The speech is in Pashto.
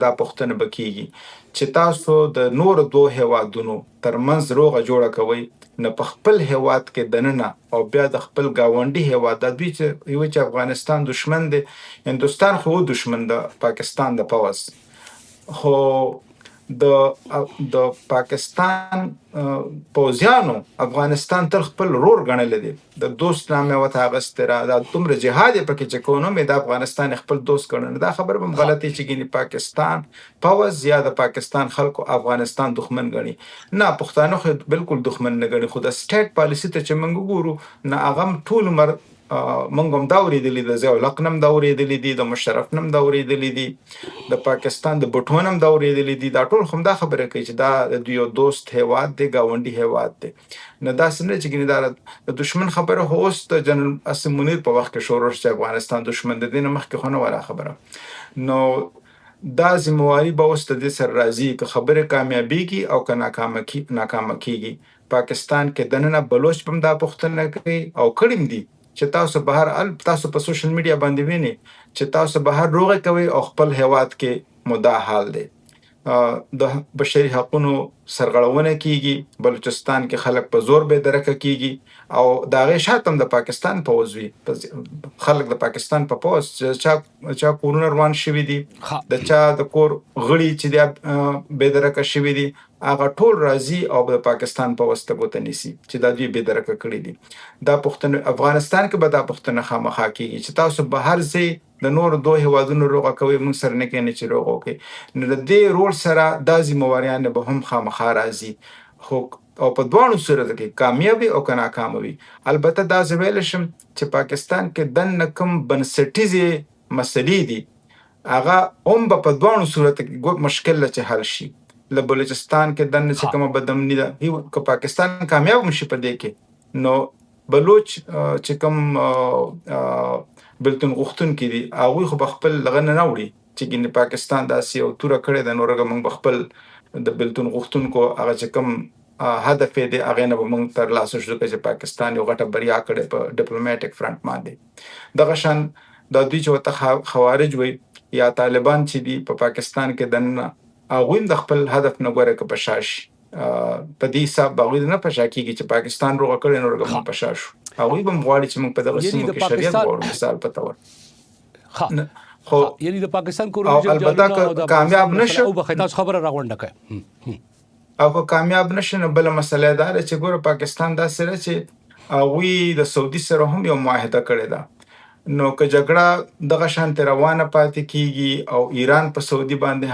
دا پوښتنه به کېږي چې تاسو د نورو دوه هېوادونو ترمنځ روغه جوړه کوئ، نو په خپل هېواد کې دننه او بیا د خپل ګاونډي هېواد دا دوی چې افغانستان دشمن دی، هندوستان خو دشمن د پاکستان د پوځ، خو د پاکستان پوځیانو افغانستان تل خپل رور ګڼلی دی، د دوست نام یې ورته اخیستی را، دا دومره جهاد یې پکې چې کوو نو د افغانستان خپل دوست ګڼلی. دا خبره به هم غلطې چې ګینې پاکستان پوځ یا د پاکستان خلکو افغانستان دښمن ګڼي. نه، پښتانه خو بالکل دښمن نه ګڼي، خو د سټیټ پالیسي ته چې موږ وګورو نه هغه هم ټول عمر موږ هم دا اورېدلي د ضیاء الحق نه هم دا اورېدلي دي، د مشرف نه هم دا اورېدلي دي، د پاکستان د بټو نه هم دا اورېدلي دي، دا ټول خو هم دا خبره کوي چې دا د دوی یو دوست هېواد دی، ګاونډي هېواد دی. نو داسې نه چې ګینې دا د دښمن خبره خو اوس د جنرال اسم منیر په وخت کې شروع شوه چې افغانستان دښمن دی، دې نه مخکې خو نه وه دا خبره. نو دا ذمهواري به اوس د دې سره راځي که خبرې کامیابیږي او که ناکامه کېږي. پاکستان کې دننه بلوچ به هم دا پوښتنه کوي او کړي هم دي چې تاسو په سوشل میډیا باندې وینئ چې تاسو بهر روغه کوئ او خپل هېواد کې مو دا حال دی. د بشري حقونو سرغړونه کېږي، بلوچستان کې خلک په زور بې درکه کېږي او د هغې شاته هم د پاکستان پوځ وي، خلک د پاکستان په پوځ چا کورونه روان شوي دي، د چا د کور غړي چې دی بې درکه شوي دي، هغه ټول راځي او د پاکستان پوځ ته ګوته نیسي چې دا دوی بې درکه کړي دي. دا پوښتنه افغانستان کې به دا پوښتنه خامخا کېږي چې تاسو بهر ځئ د نورو دوه هېوادونو روغه کوئ، موږ سره نه کښېنئ چې روغه وکړئ. نو د دې رول سره دا ذمهواریان به هم خامخا راځي، خو او په دواړو صورتو کې کامیاب وي او که ناکامه وي. البته دا زه ویلی شم چې پاکستان کې دننه کوم بنسټیزې مسلې دي هغه هم به په دواړو صورتو کې مشکل له چې حل شي. له بلوچستان کې دننه چې کومه بدامني ده، که پاکستان کامیاب هم شي په دې کې، نو بلوچ چې کوم بلتون غوښتونکي دي هغوی خو به خپل دغه نه وړي چې ګینې پاکستان داسې یو توره کړې ده، نو هغه موږ به خپل د بلتون غوښتونکو هغه چې کوم هدف یې دی هغې نه به موږ ترلاسه شو چې پاکستان یو غټه بریا کړې په ډیپلوماټیک فرنټ باندې. دغه شان دا دوی چې ورته خوارج وایي یا طالبان چې دي په پاکستان کې دننه هغوی هم د خپل هدف نه ګوره که په شا شي، په دې حساب به هغوی نه په شا کېږي چې پاکستان روغه کړې نو هغه موږ په شا شو. هغوی به هم غواړي چې موږ په دغه سیمو کې شریعت غواړو، مثال په طور. خو یعنی د پاکستان کورنۍ البته کامیاب نشو او به تاسو خبره راغونډه کوي او که کامیاب نشو نو بله مسله دا ده چې ګوره پاکستان داسې ده چې هغوی د سعودي سره هم یو معاهده کړې ده، نو که جګړه دغه شانتې روانه پاتې کېږي او ایران په سعودي باندې